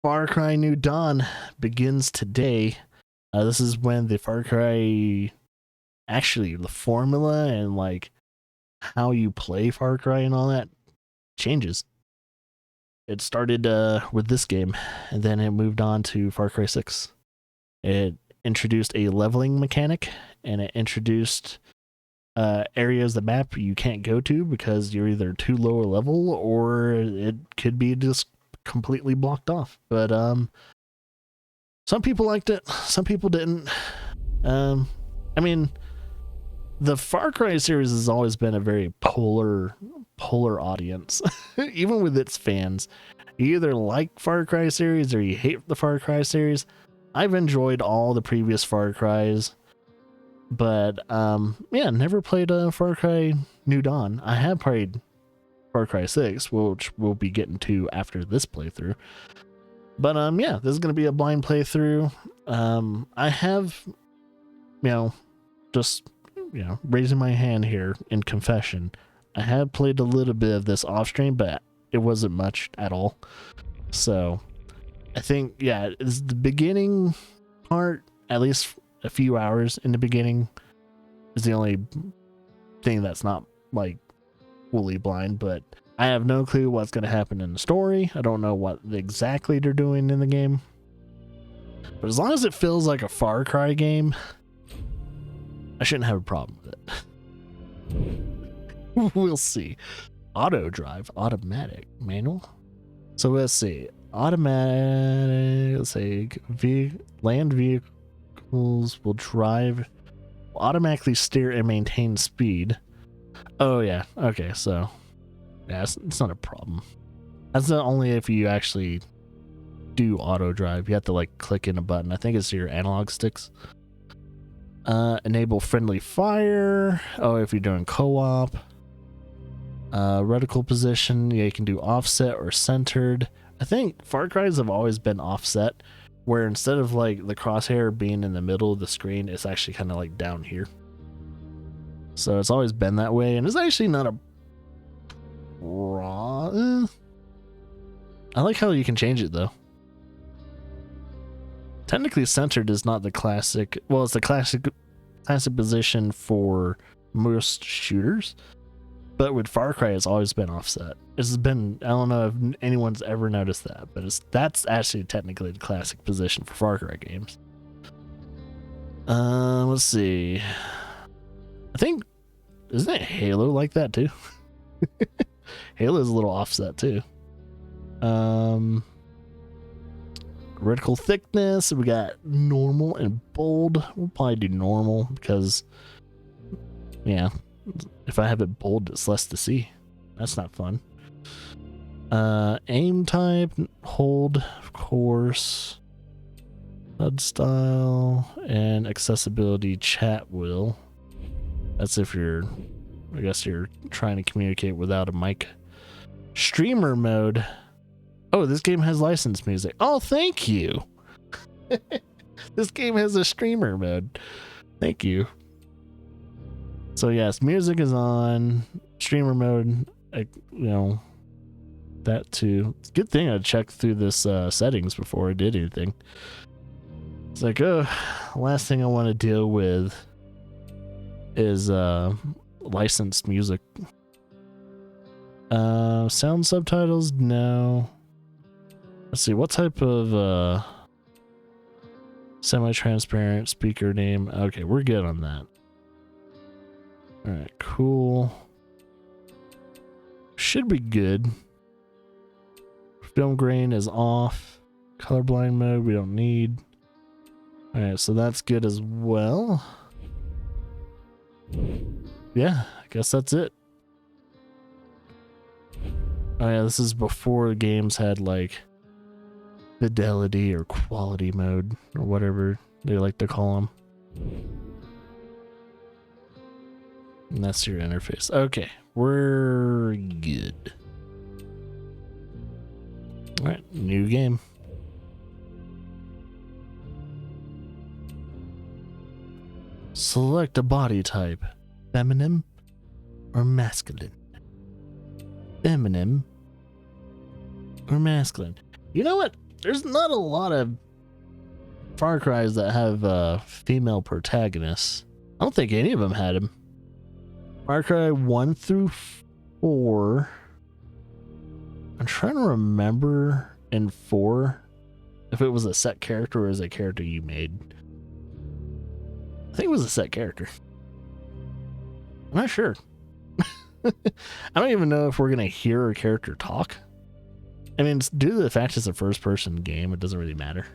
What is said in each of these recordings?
Far Cry New Dawn begins today. This is when the Far Cry, actually the formula and like how you play Far Cry and all that changes. It started with this game, and then it moved on to Far Cry 6. It introduced a leveling mechanic, and it introduced areas of the map you can't go to because you're either too low a level or it could be just completely blocked off. But some people liked it, some people didn't. I mean, the Far Cry series has always been a very polar audience. Even with its fans, you either like Far Cry series or you hate the Far Cry series. I've enjoyed all the previous Far Cries, but yeah, never played Far Cry New Dawn. I have played Far Cry 6, which we'll be getting to after this playthrough. But yeah, this is gonna be a blind playthrough. I have, just raising my hand here in confession, I have played a little bit of this off stream, but it wasn't much at all. So I think, yeah, it's the beginning part, at least a few hours in the beginning, is the only thing that's not like fully blind, but I have no clue what's going to happen in the story. I don't know what exactly they're doing in the game. But as long as it feels like a Far Cry game, I shouldn't have a problem with it. We'll see. Auto drive, automatic, manual. So let's see. Automatic, let's say land vehicles will automatically steer and maintain speed. Oh yeah, okay, so yeah, it's not a problem. That's not only if you actually do auto drive. You have to like click in a button. I think it's your analog sticks. Enable friendly fire. Oh, if you're doing co-op. Reticle position, yeah, you can do offset or centered. I think Far Cry's have always been offset, where instead of like the crosshair being in the middle of the screen, it's actually kind of like down here. So it's always been that way, and it's actually not a I like how you can change it though. Technically centered is not the classic, well, it's the classic position for most shooters. But with Far Cry, it's always been offset. It's been, I don't know if anyone's ever noticed that, but that's actually technically the classic position for Far Cry games. Let's see. I think, isn't it Halo like that too? Halo's a little offset too. Reticle thickness, we got normal and bold. We'll probably do normal because, yeah, if I have it bold, it's less to see. That's not fun. Aim type, hold, of course. HUD style and accessibility chat wheel. That's if I guess you're trying to communicate without a mic. Streamer mode. Oh, this game has licensed music. Oh, thank you. This game has a streamer mode. Thank you. So yes, music is on, streamer mode, that too. It's a good thing I checked through this settings before I did anything. It's like, last thing I want to deal with is licensed music. Sound subtitles, no. Let's see, what type of semi-transparent speaker name? Okay, we're good on that. Alright, cool. Should be good. Film grain is off. Colorblind mode we don't need. Alright, so that's good as well. Yeah, I guess that's it. Oh yeah, this is before games had like fidelity or quality mode or whatever they like to call them. And that's your interface. Okay, we're good. Alright, new game. Select a body type. Feminine or masculine? Feminine or masculine? You know what? there's not a lot of Far Cry's that have female protagonists. I don't think any of them had him. Far Cry 1 through 4. I'm trying to remember in 4 if it was a set character or is a character you made. I think it was a set character. I'm not sure. I don't even know if we're going to hear a character talk. I mean, due to the fact it's a first-person game, it doesn't really matter.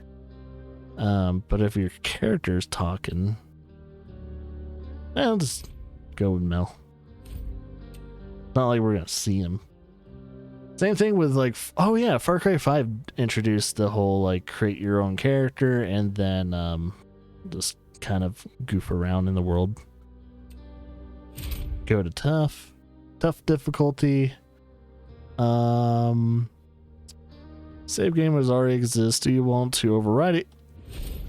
But if your character's talking, I'll just go with Mel. Not like we're going to see him. Same thing with like, oh yeah, Far Cry 5 introduced the whole like create your own character and then just kind of goof around in the world. Go to tough difficulty. Save game has already exist. Do you want to override it?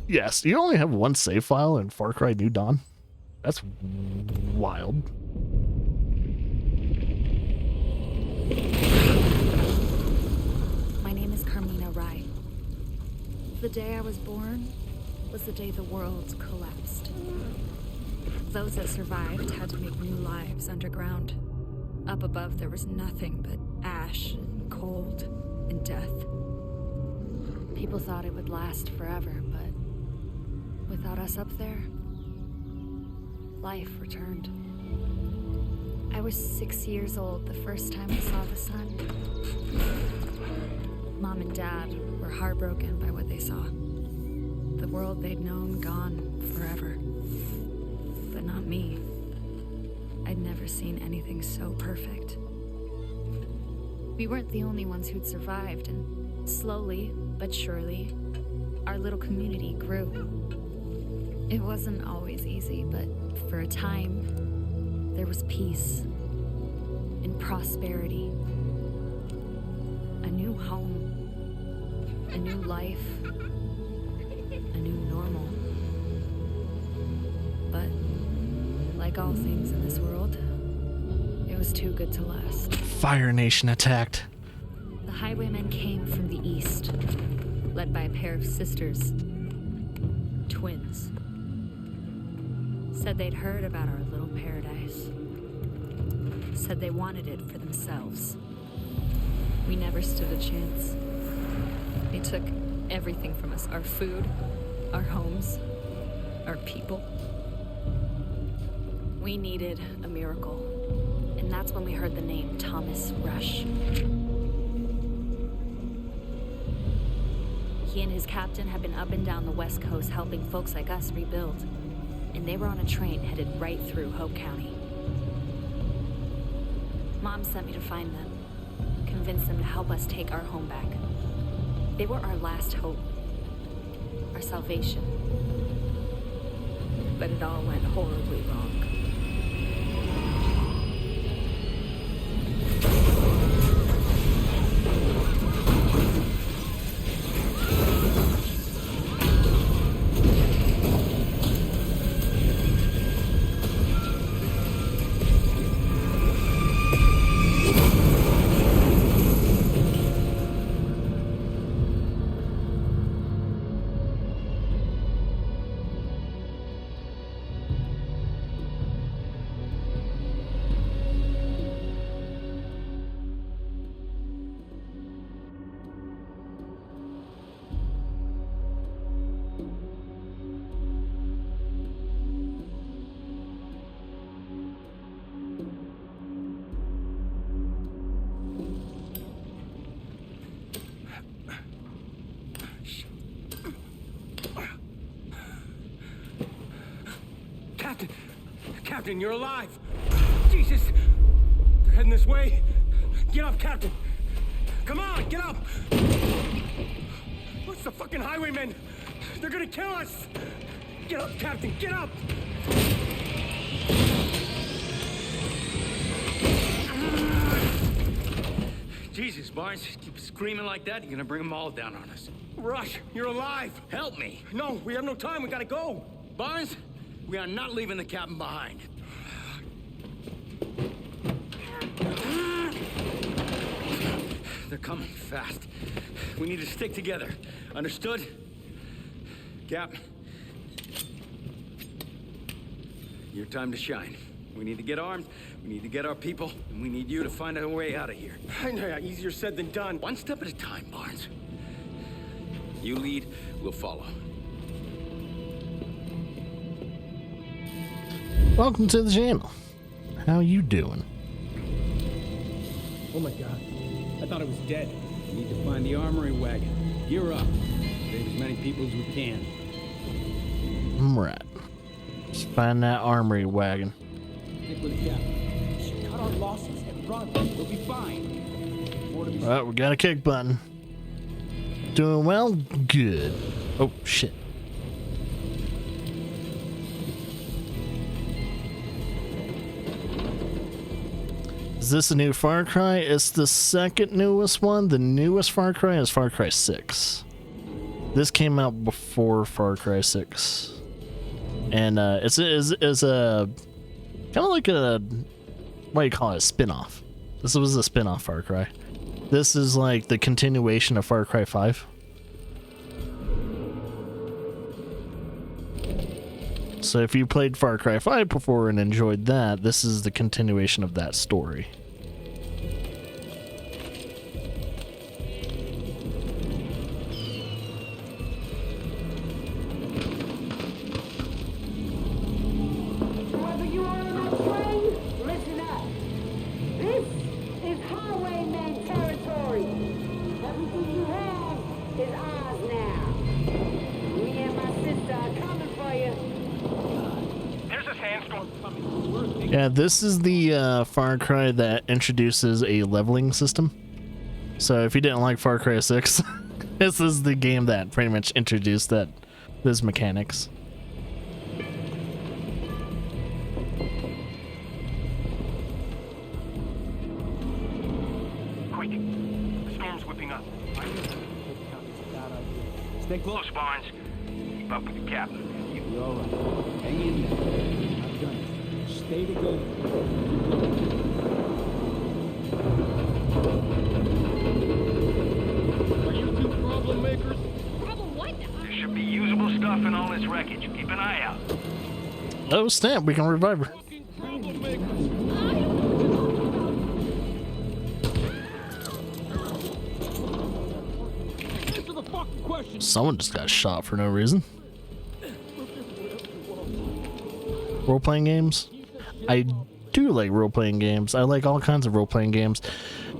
Yes. You only have one save file in Far Cry New Dawn. That's wild. My name is Carmina Rai. The day I was born was the day the world collapsed. Those that survived had to make new lives underground. Up above there was nothing but ash, and cold, and death. People thought it would last forever, but without us up there, life returned. I was 6 years old the first time I saw the sun. Mom and Dad were heartbroken by what they saw. The world they'd known gone forever. But not me. I'd never seen anything so perfect. We weren't the only ones who'd survived, and slowly but surely, our little community grew. It wasn't always easy, but for a time, there was peace and prosperity. A new home, a new life, a new normal. But like all things in this world, it was too good to last. Fire Nation attacked. The highwaymen came from the east, led by a pair of sisters, twins. Said they'd heard about our little paradise. Said they wanted it for themselves. We never stood a chance. They took everything from us, our food, our homes, our people. We needed a miracle, and that's when we heard the name Thomas Rush. He and his captain had been up and down the West Coast helping folks like us rebuild, and they were on a train headed right through Hope County. Mom sent me to find them, convince them to help us take our home back. They were our last hope, our salvation. But it all went horribly wrong. Captain, you're alive! Jesus! They're heading this way! Get up, Captain! Come on, get up! What's the fucking highwaymen? They're gonna kill us! Get up, Captain, get up! Jesus, Barnes, keep screaming like that, you're gonna bring them all down on us. Rush, you're alive! Help me! No, we have no time, we gotta go! Barnes, we are not leaving the cabin behind. They're coming fast. We need to stick together. Understood? Cap. Your time to shine. We need to get armed, we need to get our people, and we need you to find a way out of here. I know, easier said than done. One step at a time, Barnes. You lead, we'll follow. Welcome to the channel. How you doing? Oh my god. I thought it was dead. We need to find the armory wagon. Gear up. Save as many people as we can. Right. Let's find that armory wagon. Stick with the captain. We should cut our losses and run. We'll be fine. More to be Well, we got a kick button. Doing well? Good. Oh, shit. Is this a new Far Cry? It's the second newest one. The newest Far Cry is Far Cry 6. This came out before Far Cry 6. And it's a kind of like a, what do you call it, a spin-off. This was a spin-off Far Cry. This is like the continuation of Far Cry 5. So if you played Far Cry 5 before and enjoyed that, this is the continuation of that story. Whoever you are on that train, listen up. This is Highwayman territory. Everything you have is ours now. Me and my sister are coming for you. There's a sandstorm coming. Yeah, this is the Far Cry that introduces a leveling system. So if you didn't like Far Cry 6, this is the game that pretty much introduced those mechanics. Quick. The storm's whipping up. Stay close. Close, Barnes. Keep up with the captain. You're all right. Hang in there. I've done it. Stay together. Are you two problem makers? There should be usable stuff in all this wreckage. Keep an eye out. Oh snap, we can revive her. Fucking problem makers. Answer the fucking question. Someone just got shot for no reason. Role-playing games? I do like role-playing games. I like all kinds of role-playing games.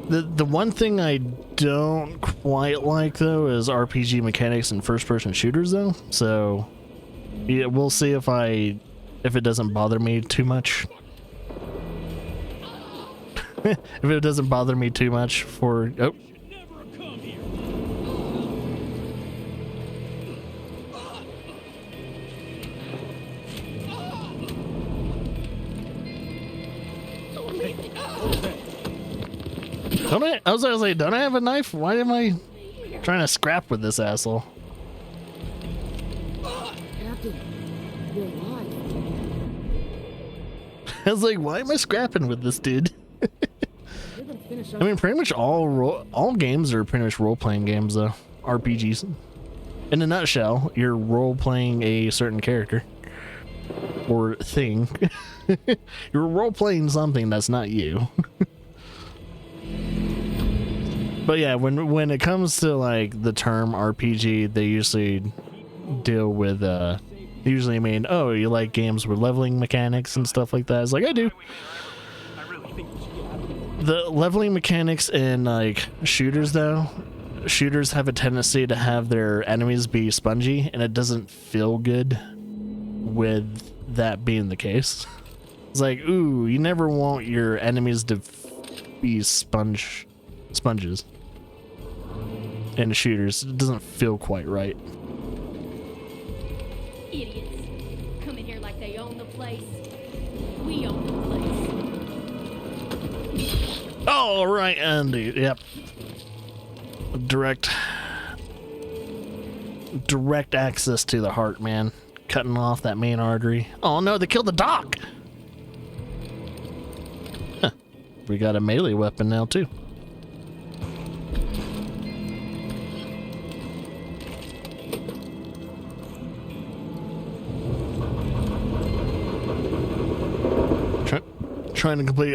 The one thing I don't quite like, though, is RPG mechanics and first-person shooters, though. So, yeah, we'll see if it doesn't bother me too much. If it doesn't bother me too much for... Oh. Never come here. I was like, don't I have a knife? Why am I trying to scrap with this asshole? Captain, you're alive. I was like, why am I scrapping with this dude? You're gonna finish I mean, pretty much all games are pretty much role-playing games, though. RPGs. In a nutshell, you're role-playing a certain character. Or thing. You're role-playing something that's not you. But yeah, when it comes to like the term RPG, they usually deal with usually mean, oh, you like games with leveling mechanics and stuff like that. It's like, I do. I really think we should get out of here. The leveling mechanics in like shooters, though, shooters have a tendency to have their enemies be spongy, and it doesn't feel good with that being the case. It's like, ooh, you never want your enemies to be sponges in shooters. It doesn't feel quite right. Idiots. Come in here like they own the place. We own the place. All right, Andy. Yep. Direct access to the heart, man. Cutting off that main artery. Oh no, they killed the doc. Huh. We got a melee weapon now too. trying to complete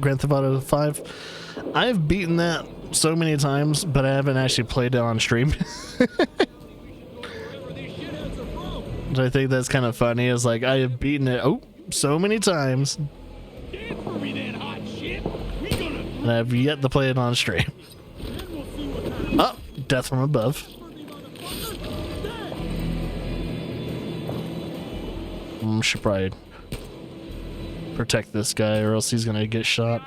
Grand Theft Auto 5. I've beaten that so many times, but I haven't actually played it on stream. Which I think that's kind of funny. Is like I have beaten it so many times, and I've yet to play it on stream. Oh, death from above. Should probably protect this guy, or else he's gonna get shot.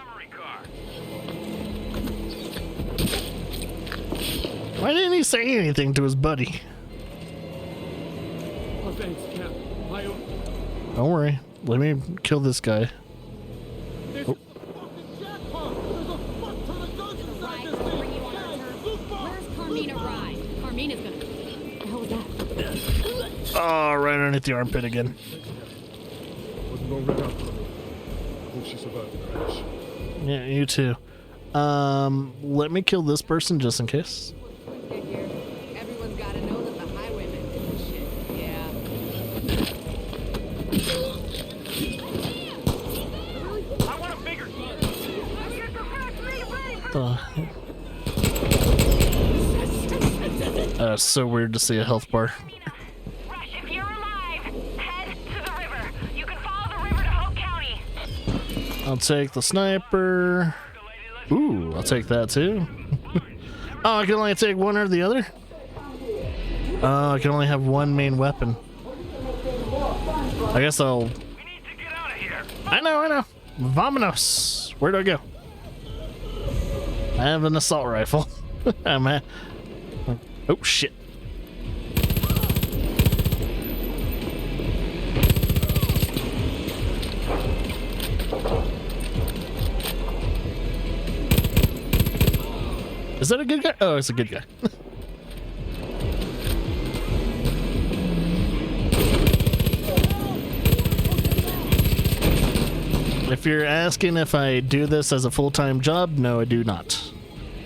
Why didn't he say anything to his buddy? Oh, thanks, Cap. Don't worry. Let me kill this guy. This is a fucking jackpot. There's a fuck ton of guns inside this thing. Bring you on our turf. Where's Carmina Ride? Carmina's gonna. What the hell was that? Oh, right underneath the armpit again. Wasn't gonna run out from me. I hope she survived the crash. Yeah, you too. Let me kill this person just in case. Everyone's gotta know that the highwaymen did this shit. Yeah. I want a bigger It's so weird to see a health bar. Rush, if you're alive, head to the river. You can follow the river to Hope County. I'll take the sniper. Ooh, I'll take that too. Oh, I can only take one or the other? Oh, I can only have one main weapon. I guess I'll... We need to get out of here. I know. Vamonos. Where do I go? I have an assault rifle. Oh, shit. Is that a good guy? Oh, it's a good guy. If you're asking if I do this as a full-time job, no, I do not.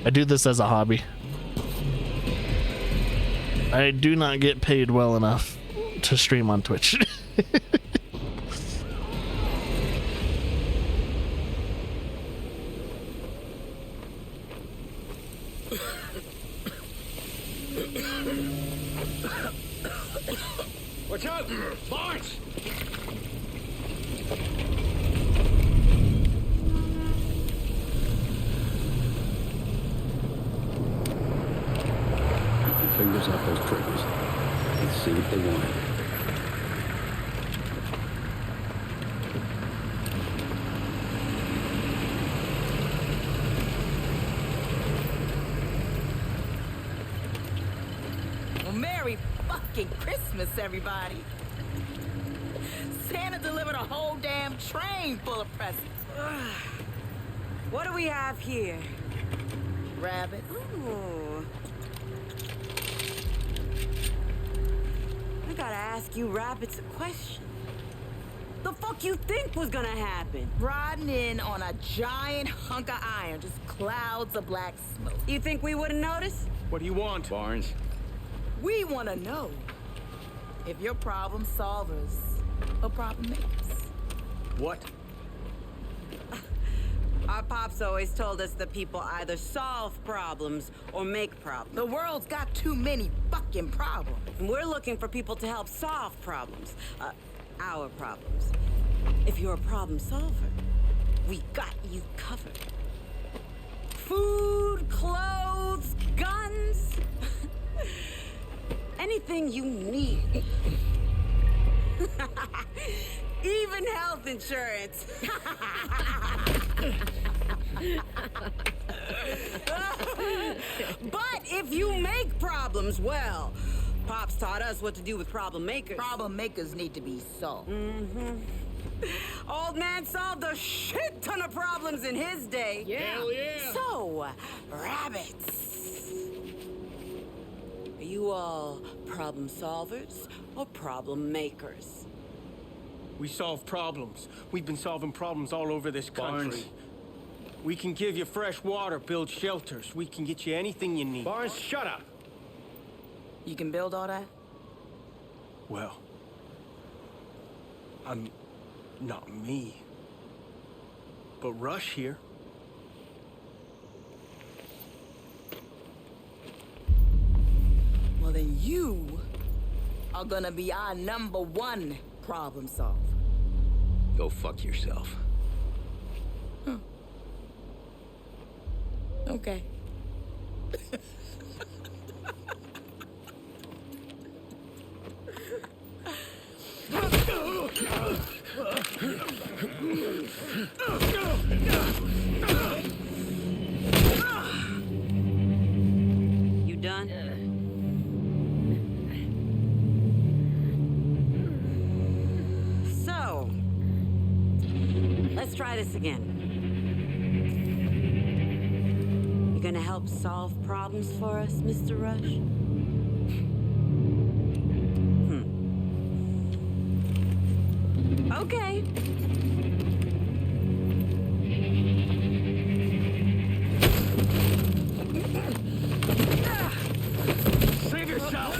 I do this as a hobby. I do not get paid well enough to stream on Twitch. Watch out! Barnes! Fingers off those triggers. Let's see what they want. Well, Merry fucking Christmas, everybody. Santa delivered a whole damn train full of presents. What do we have here? Rabbits. Ooh. I gotta ask you rabbits a question. The fuck you think was gonna happen? Riding in on a giant hunk of iron, just clouds of black smoke. You think we wouldn't notice? What do you want? Barnes. We want to know if you're problem solvers or problem makers. What? Our pops always told us that people either solve problems or make problems. The world's got too many fucking problems. And we're looking for people to help solve problems. Our problems. If you're a problem solver, we got you covered. Food, clothes, guns. Anything you need. Even health insurance. But if you make problems, well, Pops taught us what to do with problem makers. Problem makers need to be solved. Old man solved a shit ton of problems in his day. Yeah. Hell yeah! So, rabbits. Are you all problem solvers or problem makers? We solve problems. We've been solving problems all over this country. Barnes. We can give you fresh water, build shelters. We can get you anything you need. Barnes, shut up! You can build all that? Well, I'm not me. But Rush here. Well, then you are gonna be our #1 problem solver. Go fuck yourself. Okay. You done? So, let's try this again. You gonna help solve problems for us, Mr. Rush? Okay. Save yourself!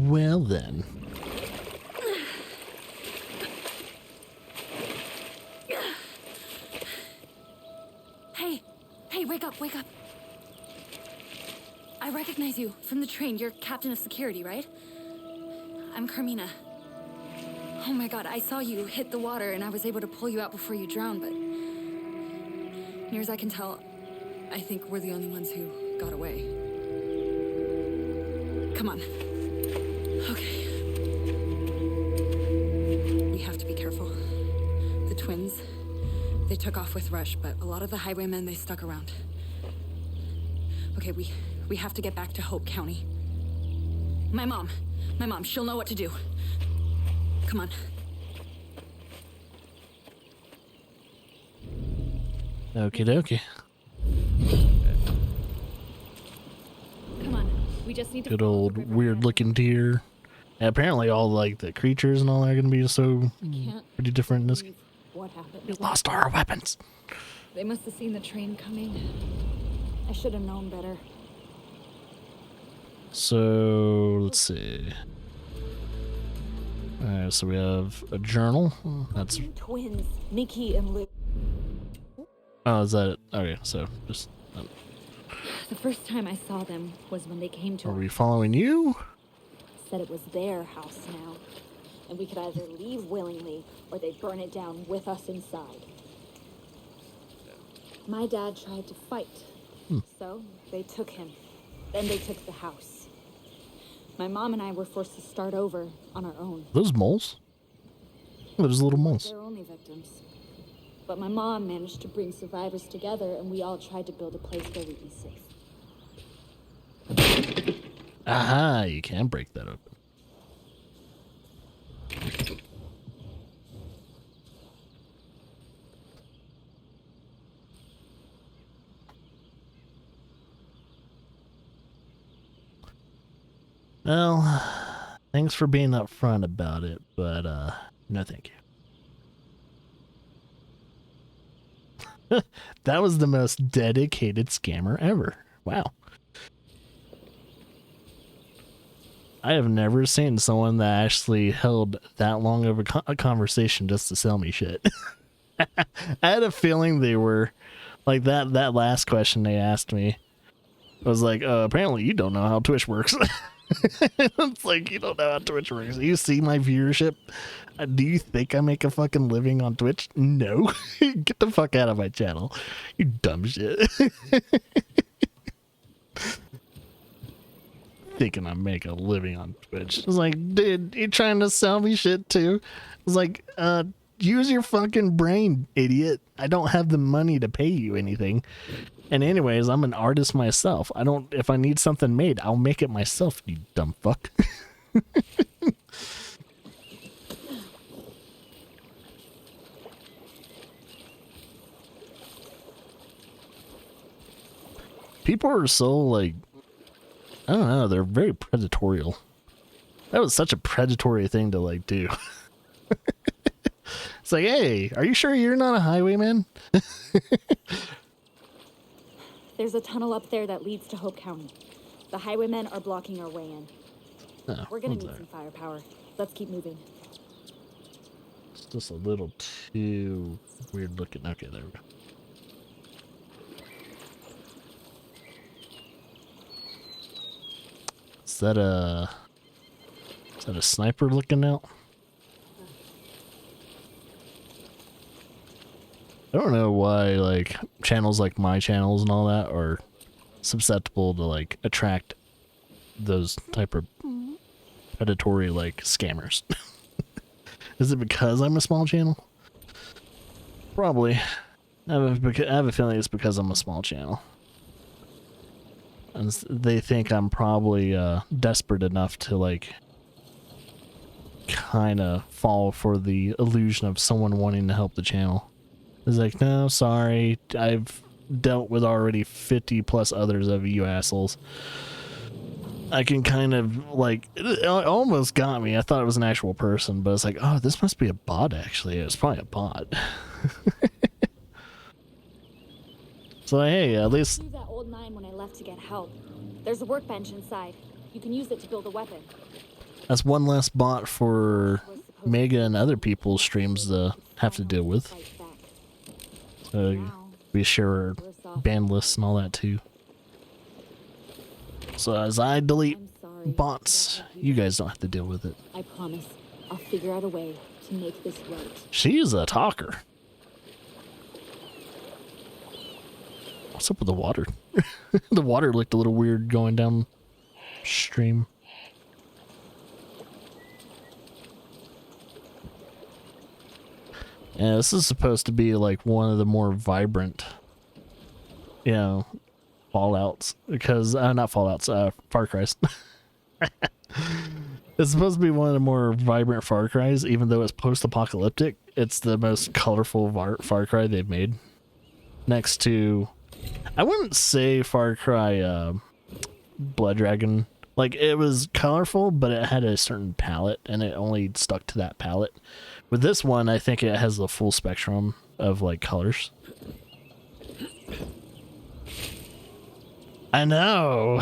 Well then. Hey, wake up, wake up. I recognize you from the train. You're captain of security, right? I'm Carmina. Oh my god, I saw you hit the water and I was able to pull you out before you drowned, but near as I can tell, I think we're the only ones who got away. Come on. Okay. We have to be careful. The twins, they took off with Rush, but a lot of the highwaymen, they stuck around. Okay, we have to get back to Hope County. My mom, she'll know what to do. Come on. Okie dokie. Come on. We just need to Good follow the old river weird ahead. looking deer. And apparently all like the creatures and all that are gonna be so pretty different in this. What happened? We lost all our weapons. They must have seen the train coming. I should have known better. So let's see. Alright, so we have a journal. That's Twins, Nikki and Luke. oh, is that it? Okay, so just The first time I saw them was when they came to are us. we following you? Said it was their house now, and we could either leave willingly or they'd burn it down with us inside. My dad tried to fight, so they took him. Then they took the house. My mom and I were forced to start over on our own. Those moles? Those little moles. They're only victims. But my mom managed to bring survivors together, and we all tried to build a place where we'd be safe. Aha, you can break that open. Well, thanks for being upfront about it, but no thank you. That was the most dedicated scammer ever. Wow. I have never seen someone that actually held that long of a conversation just to sell me shit. I had a feeling they were like that last question they asked me was like, apparently you don't know how Twitch works. It's like, you don't know how Twitch works. You see my viewership? Do you think I make a fucking living on Twitch? No. Get the fuck out of my channel. You dumb shit. Thinking I make a living on Twitch. It's like, dude, you trying to sell me shit too? It's like, use your fucking brain, idiot. I don't have the money to pay you anything. And anyways, I'm an artist myself. If I need something made, I'll make it myself, you dumb fuck. People are so like, I don't know, they're very predatorial. That was such a predatory thing to like do. It's like, hey, are you sure you're not a highwayman? There's a tunnel up there that leads to Hope County. The highwaymen are blocking our way in. Oh, We're gonna what's need that? some firepower. Let's keep moving. It's just a little too weird looking. Okay, there we go. Is that a sniper looking out? I don't know why like channels like my channels and all that are susceptible to like attract those type of predatory like scammers. Is it because I'm a small channel? Probably. I have a feeling it's because I'm a small channel. And they think I'm probably desperate enough to like kind of fall for the illusion of someone wanting to help the channel. It's like, no, sorry, I've dealt with already 50 plus others of you assholes. I can kind of like, it almost got me. I thought it was an actual person, but it's like, oh, this must be a bot actually. It's probably a bot. So hey, at least. I used that old 9 when I left to get help. There's a workbench inside. You can use it to build a weapon. That's one less bot for Mega and other people's streams to have to deal with. We share ban lists and all that too. So as I delete bots, you guys don't have to deal with it. I promise. I'll figure out a way to make this right. She's a talker. What's up with the water? The water looked a little weird going down stream. Yeah, this is supposed to be like one of the more vibrant, you know, Fallouts. Because, not Fallouts, Far Cry's. It's supposed to be one of the more vibrant Far Cry's, even though it's post-apocalyptic. It's the most colorful Far Cry they've made. Next to, I wouldn't say Far Cry Blood Dragon. Like, it was colorful, but it had a certain palette, and it only stuck to that palette. With this one, I think it has the full spectrum of, like, colors. I know!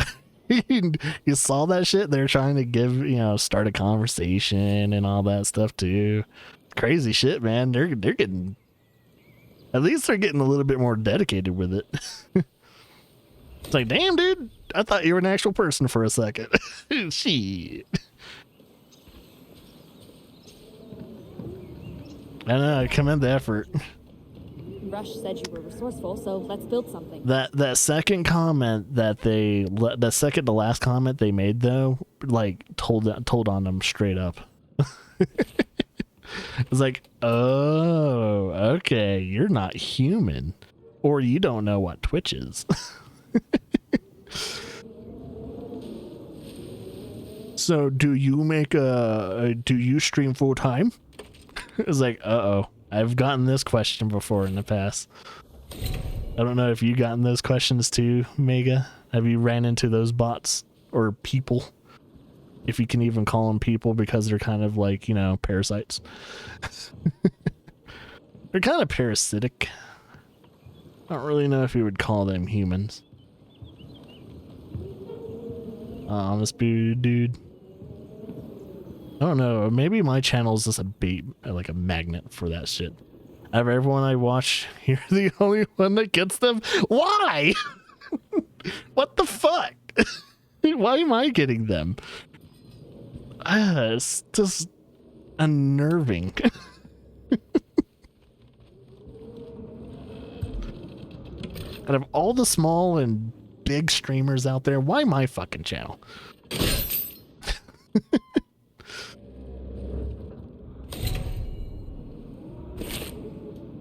You saw that shit? They're trying to give, you know, start a conversation and all that stuff, too. Crazy shit, man. They're getting... At least they're getting a little bit more dedicated with it. It's like, damn, dude, I thought you were an actual person for a second. Shit. I know, I commend the effort. Rush said you were resourceful, so let's build something. That second comment that the second to last comment they made though, like told on them straight up. It's like, oh, okay, you're not human, or you don't know what Twitch is. So, do you stream full time? It's like, uh-oh, I've gotten this question before in the past. I don't know if you've gotten those questions too, Mega. Have you ran into those bots or people? If you can even call them people, because they're kind of like, you know, parasites. They're kind of parasitic. I don't really know if you would call them humans. Honest dude. I don't know. Maybe my channel is just a bait, like a magnet for that shit. Out of everyone I watch, you're the only one that gets them. Why? What the fuck? Why am I getting them? It's just unnerving. Out of all the small and big streamers out there, why my fucking channel?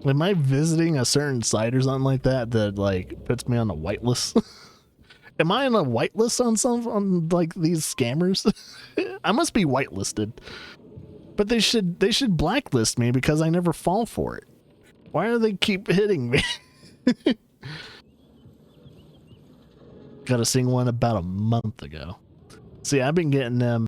Am I visiting a certain site or something like that like puts me on a whitelist? Am I on a whitelist on like these scammers? I must be whitelisted. But they should blacklist me because I never fall for it. Why do they keep hitting me? Gotta sing one about a month ago. See, I've been getting them